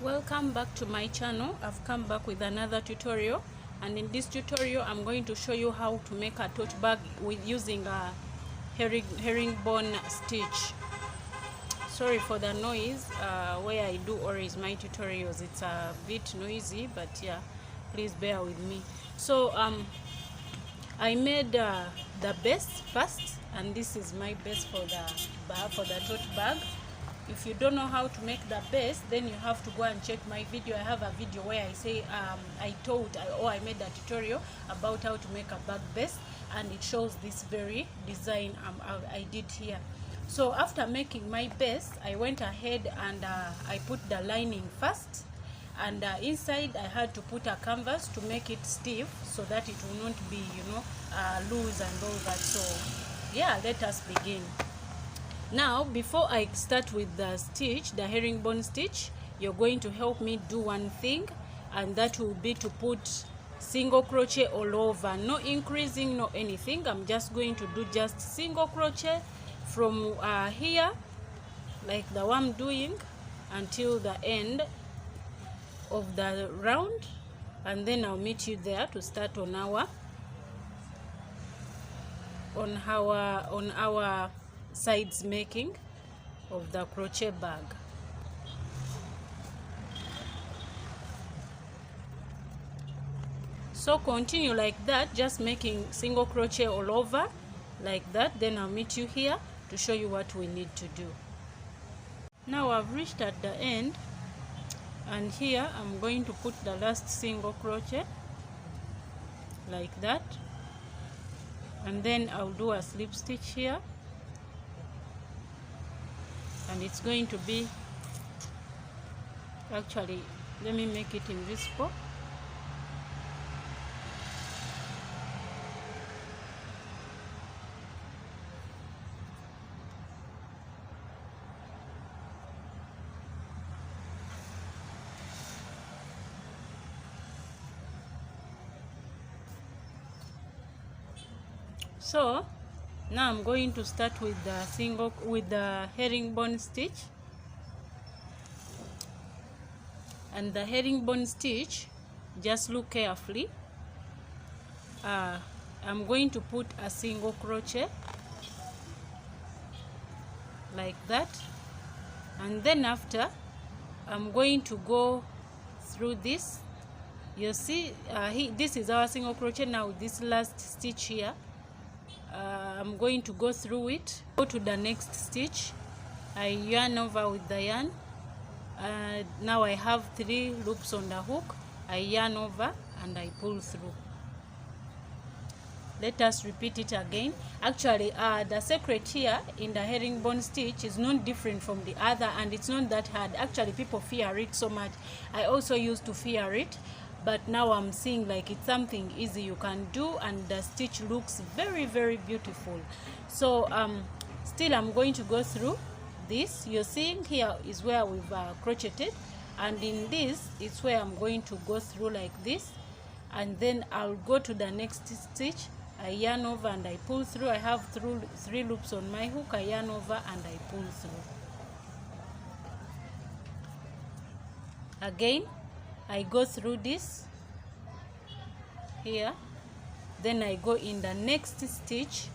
Welcome back to my channel. I've come back with another tutorial, and in this tutorial I'm going to show you how to make a tote bag with using a herringbone stitch. Sorry for the noise where I do always my tutorials. It's a bit noisy, but yeah, please bear with me. So I made the base first, and this is my base for the tote bag. If you don't know how to make the base, then you have to go and check my video. I have a video where I say I made a tutorial about how to make a bag base, and it shows this very design I did here. So after making my base, I went ahead and I put the lining first, and inside I had to put a canvas to make it stiff so that it will not be loose and all that. So yeah, let us begin. Now, before I start with the stitch, the herringbone stitch, you're going to help me do one thing, and that will be to put single crochet all over. No increasing, no anything. I'm just going to do just single crochet from here, like the one I'm doing, until the end of the round, and then I'll meet you there to start on our sides making of the crochet bag. So continue like that, just making single crochet all over like that. Then I'll meet you here to show you what we need to do. Now I've reached at the end, and here I'm going to put the last single crochet like that, and then I'll do a slip stitch here, and it's going to be, actually let me make it invisible. So now I'm going to start with the herringbone stitch, and the herringbone stitch, just look carefully. I'm going to put a single crochet like that, and then after I'm going to go through this. You see, this is our single crochet. Now this last stitch here, I'm going to go through it, go to the next stitch, I yarn over with the yarn. Now I have 3 loops on the hook, I yarn over and I pull through. Let us repeat it again. Actually, the secret here in the herringbone stitch is not different from the other, and it's not that hard. Actually, people fear it so much. I also used to fear it, but now I'm seeing like it's something easy you can do, and the stitch looks very, very beautiful. So still I'm going to go through this. You're seeing here is where we've crocheted, and in this it's where I'm going to go through like this, and then I'll go to the next stitch, I yarn over and I pull through. I have 3 loops on my hook, I yarn over and I pull through. Again I go through this here, then I go in the next stitch,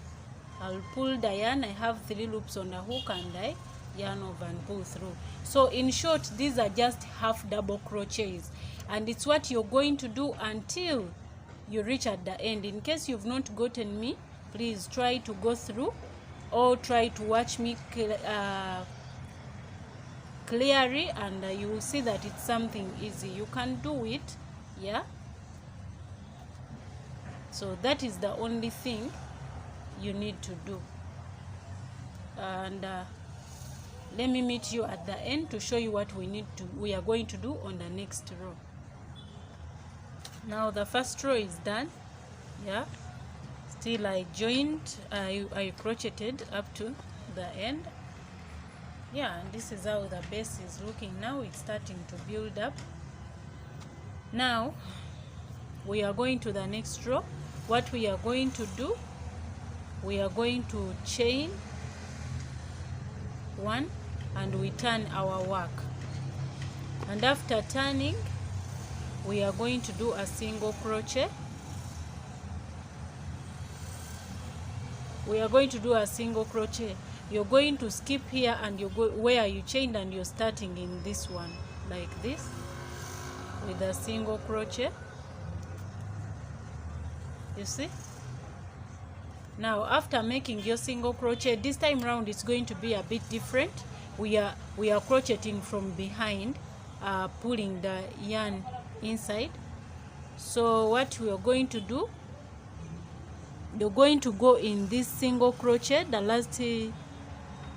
I'll pull the yarn, I have 3 loops on the hook, and I yarn over and pull through. So in short, these are just half double crochets, and it's what you're going to do until you reach at the end. In case you've not gotten me, please try to go through, or try to watch me clearly, and you will see that it's something easy. You can do it, yeah. So that is the only thing you need to do, and let me meet you at the end to show you what we are going to do on the next row. Now the first row is done, yeah. Still I joined, I crocheted up to the end. Yeah, and this is how the base is looking now. It's starting to build up. Now we are going to the next row. What we are going to do, we are going to chain 1 and we turn our work. and after turning we are going to do a single crochet. We are going to do a single crochet. You're going to skip here and you go where you chained and you're starting in this one like this with a single crochet. You see? Now after making your single crochet, this time round it's going to be a bit different. We are crocheting from behind, pulling the yarn inside. So what we are going to do, you're going to go in this single crochet,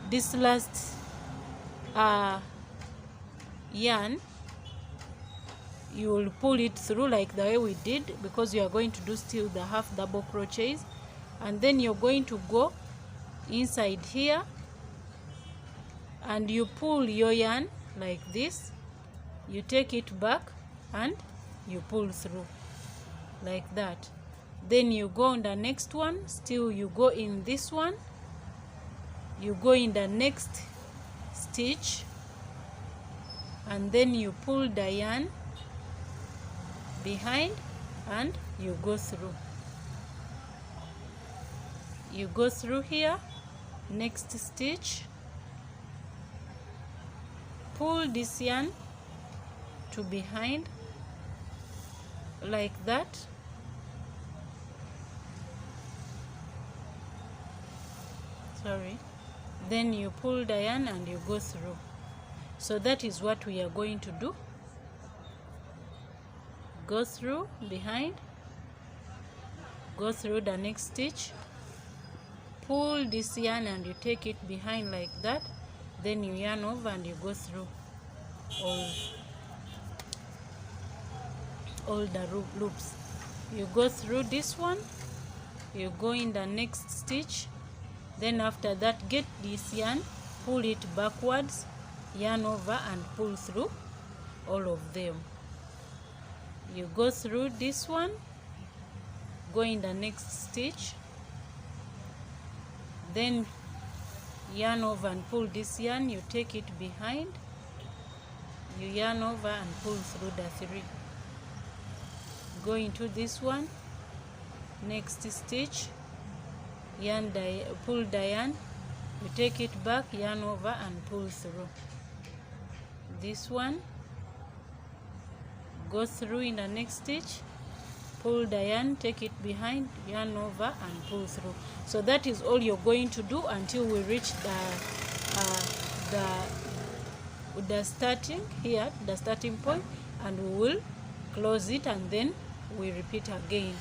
this last yarn, you will pull it through like the way we did, because you are going to do still the half double crochets, and then you're going to go inside here and you pull your yarn like this, you take it back and you pull through like that. Then you go on the next one, still you go in this one, you go in the next stitch, and then you pull the yarn behind and you go through. You go through here, next stitch, pull this yarn to behind like that, then you pull the yarn and you go through. So that is what we are going to do. Go through behind, go through the next stitch, pull this yarn and you take it behind like that, then you yarn over and you go through all the loops. You go through this one, you go in the next stitch, then after that get this yarn, pull it backwards, yarn over and pull through all of them. You go through this one, go in the next stitch, then yarn over and pull this yarn, you take it behind, you yarn over and pull through the three. Go into this one, next stitch, pull the yarn, you take it back, yarn over and pull through. This one, go through in the next stitch, pull the yarn, take it behind, yarn over and pull through. So that is all you're going to do until we reach the starting here, the starting point, and we will close it and then we repeat again.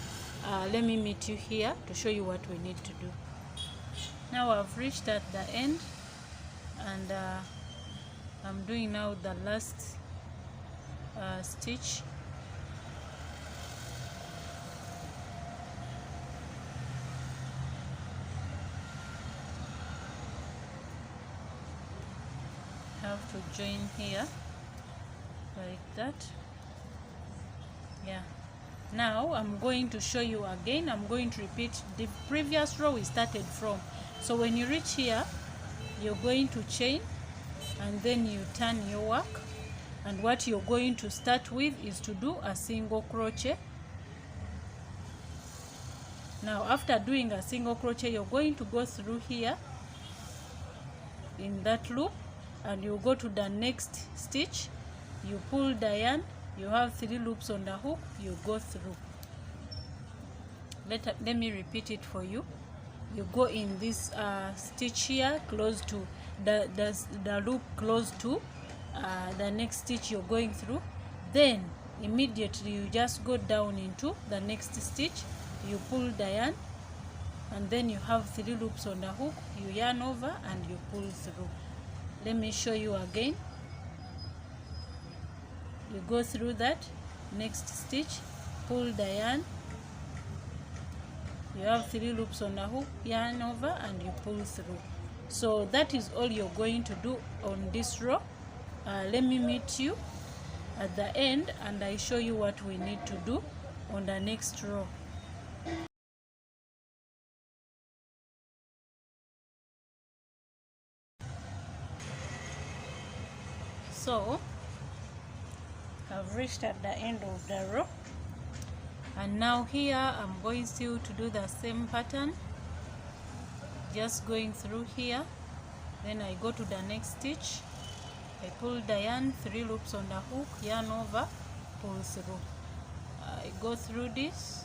Let me meet you here to show you what we need to do. Now I've reached at the end, and I'm doing now the last stitch. Have to join here like that. Yeah, now I'm going to show you again. I'm going to repeat the previous row we started from. So when you reach here, you're going to chain and then you turn your work, and what you're going to start with is to do a single crochet. Now after doing a single crochet, you're going to go through here in that loop, and you go to the next stitch, you pull the yarn, you have 3 loops on the hook, you go through. Let me repeat it for you. You go in this stitch here, close to the loop, close to the next stitch you're going through. Then immediately you just go down into the next stitch, you pull the yarn, and then you have 3 loops on the hook, you yarn over and you pull through. Let me show you again. You go through that next stitch, pull the yarn, you have 3 loops on the hook, yarn over and you pull through. So that is all you're going to do on this row. Let me meet you at the end and I show you what we need to do on the next row. So I've reached at the end of the row, and now here I'm going still to do the same pattern, just going through here. Then I go to the next stitch, I pull the yarn, 3 loops on the hook, yarn over, pull through. I go through this,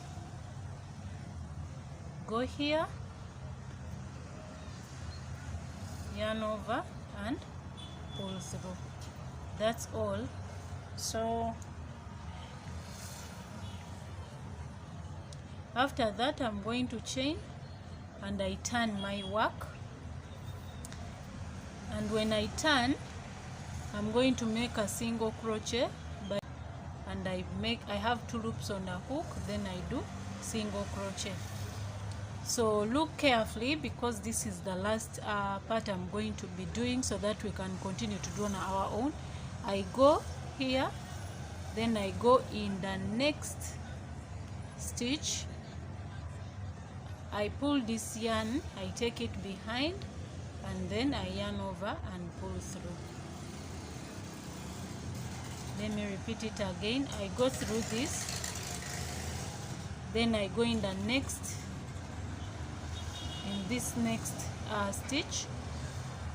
go here, yarn over and pull through. That's all. So after that I'm going to chain and I turn my work, and when I turn I'm going to make a single crochet, and I have 2 loops on the hook, then I do single crochet. So look carefully, because this is the last part I'm going to be doing, so that we can continue to do on our own. I go here, then I go in the next stitch, I pull this yarn, I take it behind, and then I yarn over and pull through. Let me repeat it again. I go through this, then I go in the next, in this next stitch,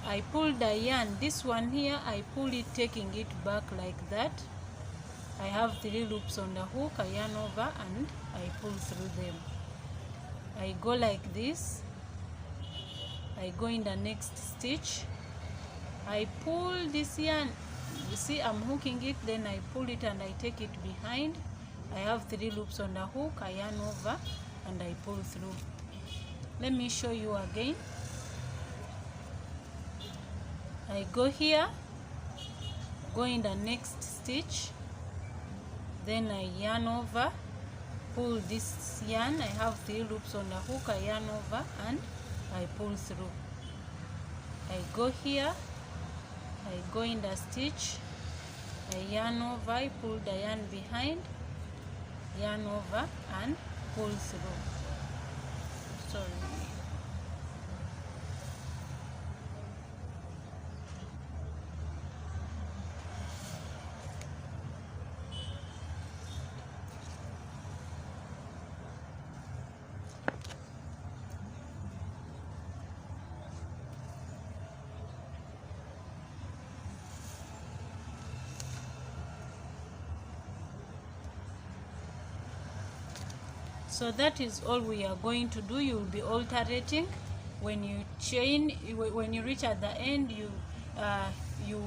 I pull the yarn, this one here, I pull it, taking it back like that. I have 3 loops on the hook, I yarn over and I pull through them. I go like this, I go in the next stitch, I pull this yarn, you see I'm hooking it, then I pull it and I take it behind. I have 3 loops on the hook, I yarn over and I pull through. Let me show you again. I go here, go in the next stitch, then I yarn over, pull this yarn, I have 3 loops on the hook, I yarn over and I pull through. I go here, I go in the stitch, I yarn over, I pull the yarn behind, yarn over and pull through. Sorry. So that is all we are going to do. You will be alternating. When you chain, when you reach at the end, you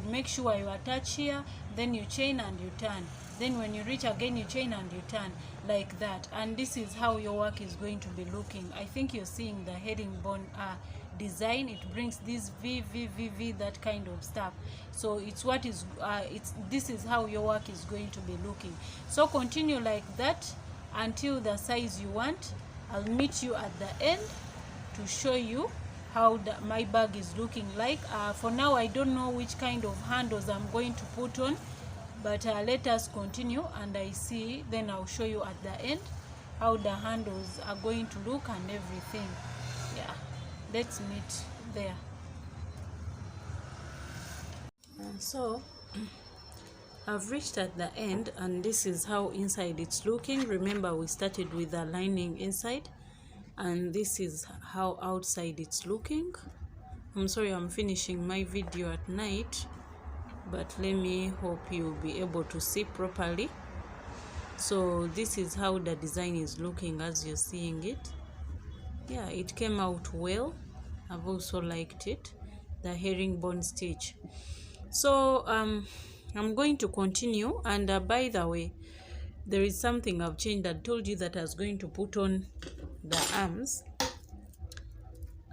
make sure you attach here, then you chain and you turn. Then when you reach again, you chain and you turn, like that. And this is how your work is going to be looking. I think you're seeing the herringbone design. It brings this V, that kind of stuff. So it's what is this is how your work is going to be looking. So continue like that until the size you want. I'll meet you at the end to show you how my bag is looking like. For now I don't know which kind of handles I'm going to put on, but let us continue and I see, then I'll show you at the end how the handles are going to look and everything. Yeah, let's meet there. So I've reached at the end, and this is how inside it's looking. Remember, we started with the lining inside, and this is how outside it's looking. I'm sorry I'm finishing my video at night, but let me hope you'll be able to see properly. So this is how the design is looking as you're seeing it. Yeah, it came out well. I've also liked it, the herringbone stitch. So I'm going to continue, and by the way, there is something I've changed. I told you that I was going to put on the arms,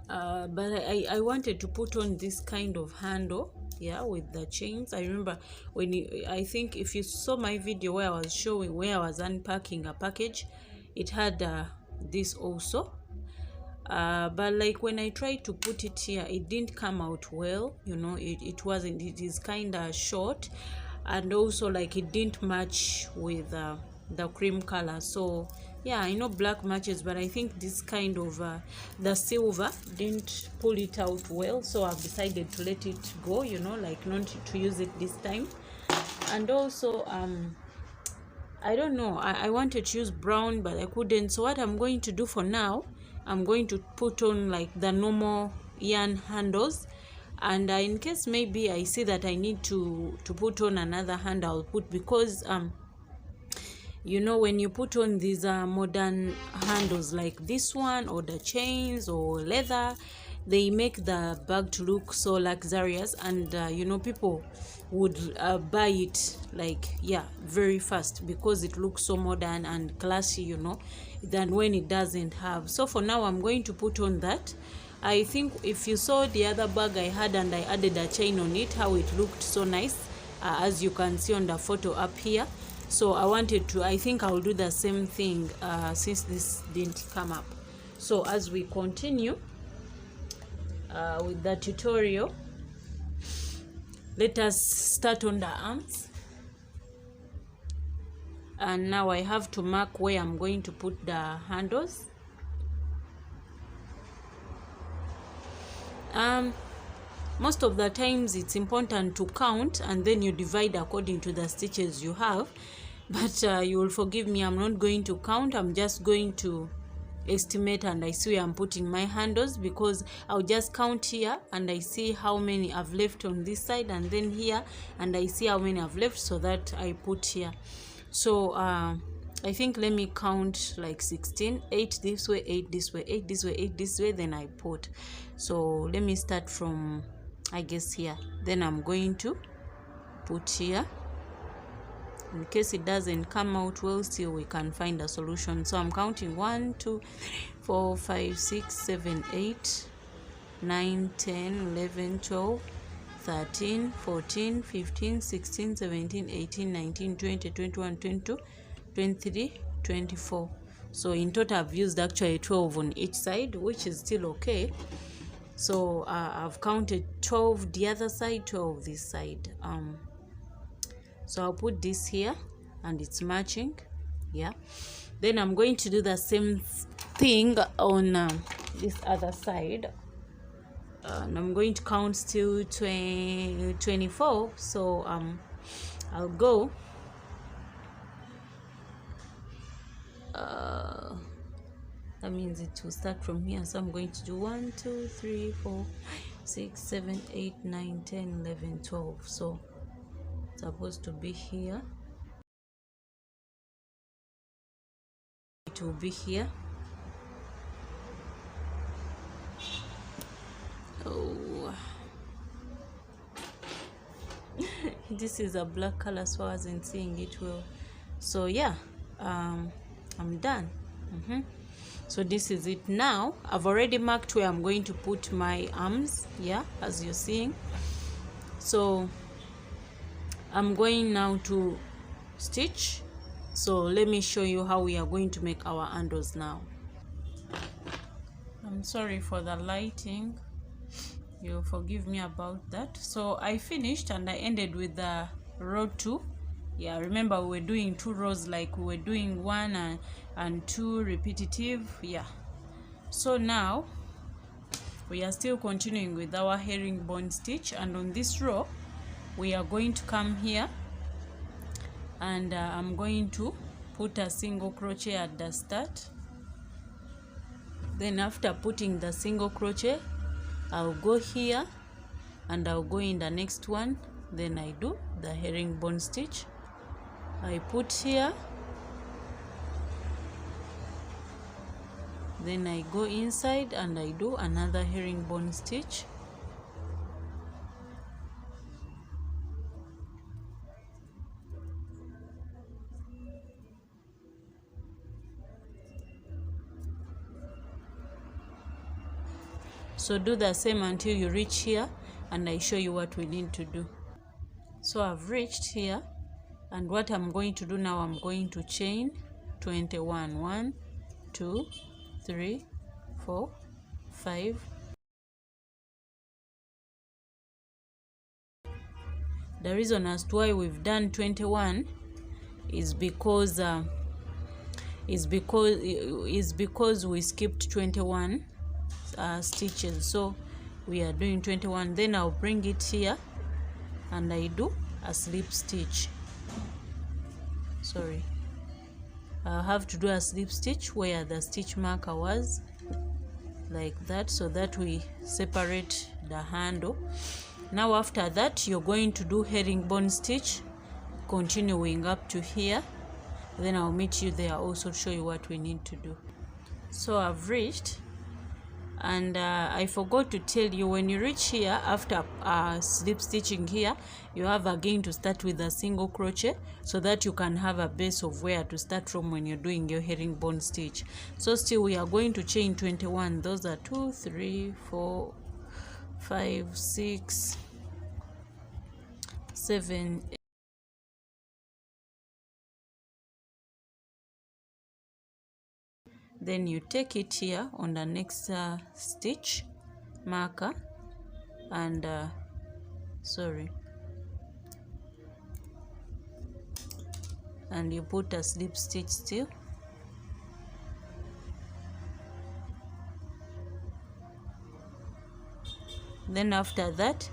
but I wanted to put on this kind of handle, yeah, with the chains. I remember when I think if you saw my video where I was showing where I was unpacking a package, it had this also. But like when I tried to put it here, it didn't come out well, you know. It wasn't, it is kind of short, and also like it didn't match with the cream color. So yeah, I know black matches, but I think this kind of the silver didn't pull it out well, so I've decided to let it go, you know, like not to use it this time. And also I don't know, I wanted to use brown but I couldn't. So what I'm going to do for now, I'm going to put on like the normal yarn handles, and in case maybe I see that I need to put on another hand, I'll put, because you know, when you put on these modern handles like this one, or the chains or leather, they make the bag to look so luxurious, and you know, people would buy it like, yeah, very fast, because it looks so modern and classy, you know, than when it doesn't have. So for now, I'm going to put on that. I think if you saw the other bag I had and I added a chain on it, how it looked so nice, as you can see on the photo up here. So I wanted to, I think I'll do the same thing since this didn't come up. So as we continue with the tutorial, let us start on the arms. And now I have to mark where I'm going to put the handles. Most of the times it's important to count, and then you divide according to the stitches you have. But you will forgive me, I'm not going to count. I'm just going to estimate, and I see where I'm putting my handles, because I'll just count here and I see how many I've left on this side, and then here, and I see how many I've left, so that I put here. So I think, let me count like 16, 8 this way, 8 this way, 8 this way, 8 this way, then I put. So let me start from, I guess, here. Then I'm going to put here. In case it doesn't come out well, still we can find a solution. So I'm counting 1, 2, 4, 5, 6, 7, 8, 9, 10, 11, 12, 13, 14, 15, 16, 17, 18, 19, 20, 21, 22, 23, 24. So in total I've used actually 12 on each side, which is still okay. So I've counted 12 the other side, 12 this side. So I'll put this here, and it's matching, yeah. Then I'm going to do the same thing on this other side, and I'm going to count still 24. So I'll go that means it will start from here. So I'm going to do 1, 2, 3, 4, 6, 7, 8, 9, 10, 11, 12. So supposed to be here, it will be here. Oh, this is a black color, so I wasn't seeing it well. So yeah, I'm done. So this is it. Now I've already marked where I'm going to put my arms, yeah, as you're seeing. So I'm going now to stitch. So let me show you how we are going to make our handles now. I'm sorry for the lighting, you'll forgive me about that. So I finished and I ended with the row 2. Yeah, remember we were doing 2 rows, like we were doing 1 and 2 repetitive. Yeah, so now we are still continuing with our herringbone stitch, and on this row we are going to come here, and I'm going to put a single crochet at the start. Then after putting the single crochet, I'll go here and I'll go in the next one. Then I do the herringbone stitch. I put here, then I go inside and I do another herringbone stitch. So do the same until you reach here, and I show you what we need to do. So I've reached here, and what I'm going to do now, I'm going to chain 21. 1, 2, 3, 4, 5. The reason as to why we've done 21 is because we skipped 21 stitches. So we are doing 21. Then I'll bring it here and I do a slip stitch. Sorry, I have to do a slip stitch where the stitch marker was, like that, so that we separate the handle. Now after that, you're going to do herringbone stitch, continuing up to here. Then I'll meet you there also to show you what we need to do. So I've reached, and I forgot to tell you, when you reach here after slip stitching here, you have again to start with a single crochet so that you can have a base of where to start from when you're doing your herringbone stitch. So still we are going to chain 21. Those are 2, 3, 4, 5, 6, 7, 8. Then you take it here on the next stitch marker, and and you put a slip stitch still. Then after that,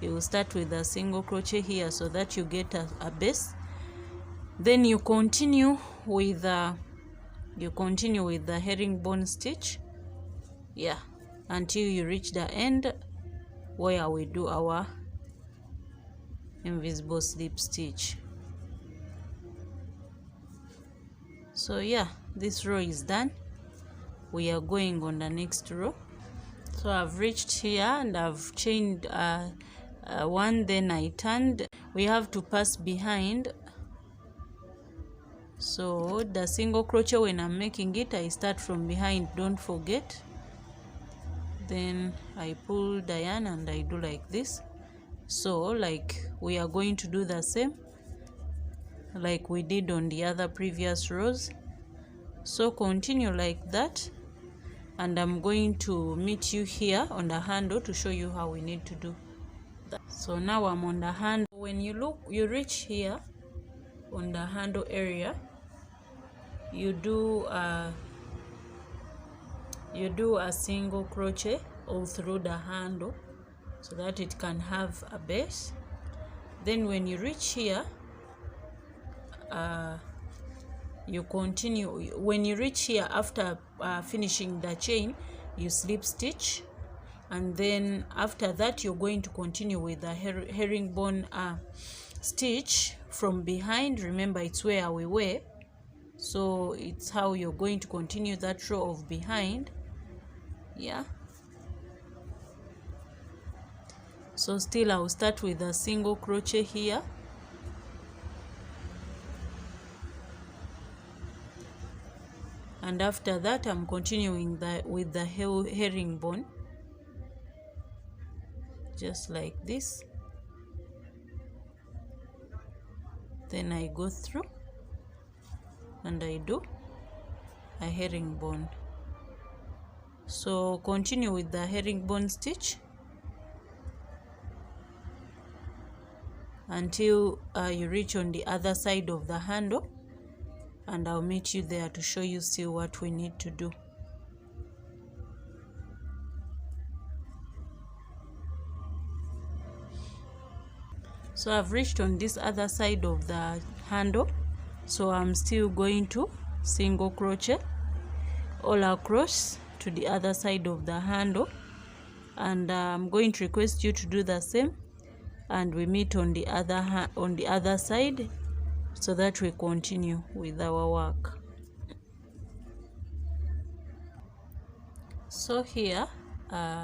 you will start with a single crochet here so that you get a base. Then you continue with the herringbone stitch, yeah, until you reach the end where we do our invisible slip stitch. So yeah, this row is done. We are going on the next row. So I've reached here and I've chained one, then I turned. We have to pass behind. So the single crochet, when I'm making it, I start from behind, don't forget. Then I pull the yarn and I do like this. So like we are going to do the same like we did on the other previous rows. So continue like that, and I'm going to meet you here on the handle to show you how we need to do that. So now I'm on the handle. When you reach here on the handle area, you do a single crochet all through the handle so that it can have a base. Then when you reach here, you continue. When you reach here after finishing the chain, you slip stitch, and then after that you're going to continue with the herringbone stitch from behind. Remember, it's where we were, so it's how you're going to continue that row of behind. Yeah, so still I'll start with a single crochet here, and after that I'm continuing with the herringbone, just like this. Then I go through and I do a herringbone. So continue with the herringbone stitch until you reach on the other side of the handle, and I'll meet you there to show you still what we need to do. So I've reached on this other side of the handle, so I'm still going to single crochet all across to the other side of the handle, and I'm going to request you to do the same, and we meet on the other side so that we continue with our work. So here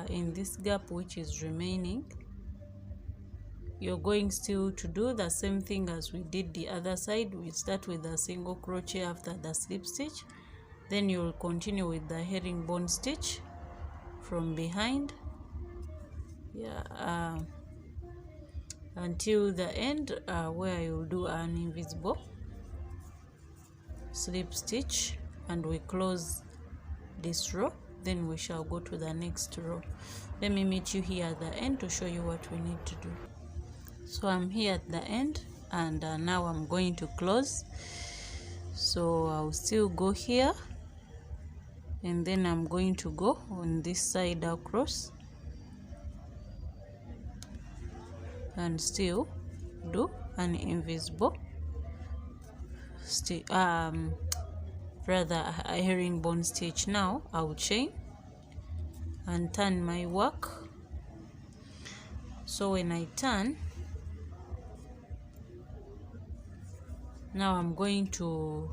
in this gap which is remaining, you're going still to do the same thing as we did the other side. We start with a single crochet after the slip stitch, then you'll continue with the herringbone stitch from behind, yeah, until the end where you'll do an invisible slip stitch, and we close this row. Then we shall go to the next row. Let me meet you here at the end to show you what we need to do. So I'm here at the end, and now I'm going to close. So I'll still go here, and then I'm going to go on this side across and still do an invisible rather a herringbone stitch. Now I'll chain and turn my work. So when I turn, now I'm going to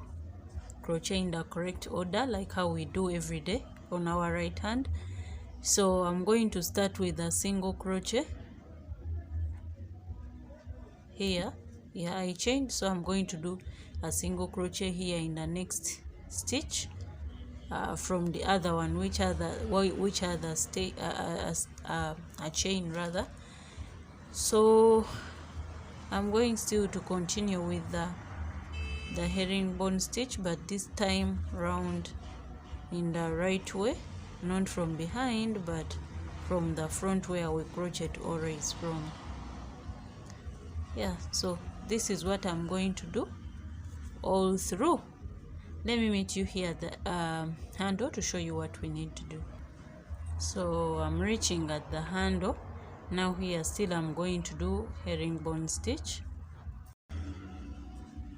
crochet in the correct order, like how we do every day on our right hand. So I'm going to start with a single crochet here. Yeah, I chained, so I'm going to do a single crochet here in the next stitch from the other one, which other a chain rather. So I'm going still to continue with the herringbone stitch, but this time round in the right way, not from behind but from the front where we crochet always from. Yeah, so this is what I'm going to do all through. Let me meet you here at the handle to show you what we need to do. So I'm reaching at the handle now. Here still I'm going to do herringbone stitch.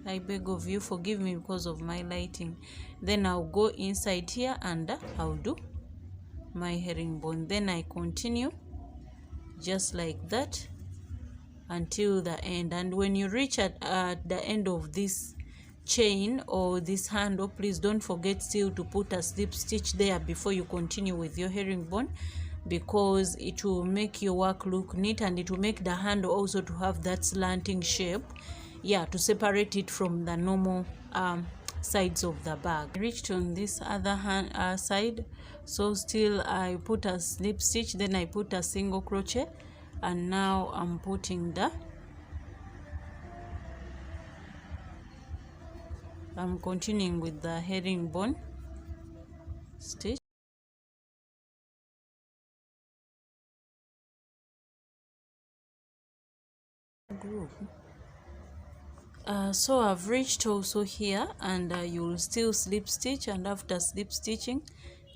I beg of you, forgive me because of my lighting. Then I'll go inside here and I'll do my herringbone. Then I continue just like that until the end. And when you reach at the end of this chain or this handle, please don't forget still to put a slip stitch there before you continue with your herringbone, because it will make your work look neat and it will make the handle also to have that slanting shape, yeah, to separate it from the normal sides of the bag. I reached on this other hand side, so still I put a slip stitch, then I put a single crochet, and now I'm putting I'm continuing with the herringbone stitch. So I've reached also here, and you'll still slip stitch, and after slip stitching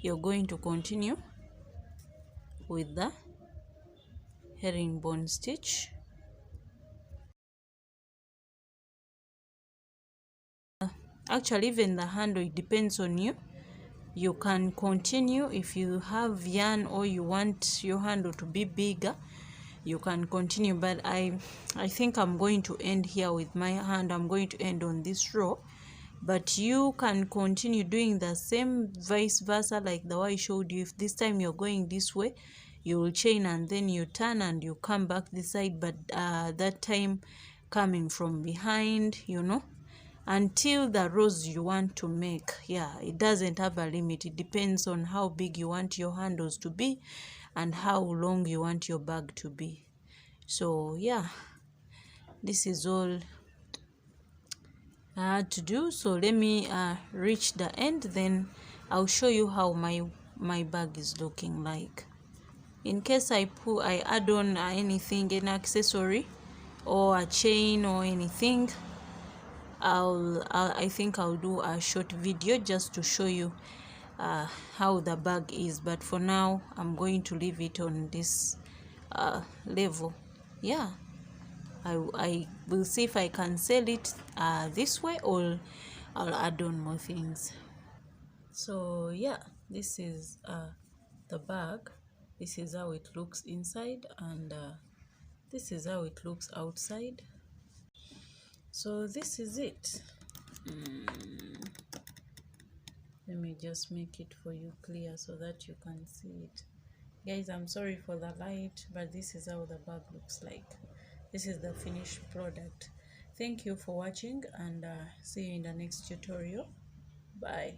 you're going to continue with the herringbone stitch. Actually, even the handle, it depends on you. You can continue if you have yarn or you want your handle to be bigger, you can continue, but I think I'm going to end here with my hand. I'm going to end on this row, but you can continue doing the same vice versa, like the way I showed you. If this time you're going this way, you will chain and then you turn and you come back this side, but that time coming from behind, you know, until the rows you want to make. Yeah, it doesn't have a limit. It depends on how big you want your handles to be and how long you want your bag to be. So yeah, this is all I had to do. So let me reach the end, then I'll show you how my bag is looking like. In case I add on anything, an accessory or a chain or anything, I think I'll do a short video just to show you how the bag is, but for now I'm going to leave it on this level. Yeah, I will see if I can sell it this way, or I'll add on more things. So yeah, this is the bag. This is how it looks inside, and this is how it looks outside. So this is it. Let me just make it for you clear so that you can see it. Guys, I'm sorry for the light, but this is how the bag looks like. This is the finished product. Thank you for watching, and see you in the next tutorial. Bye.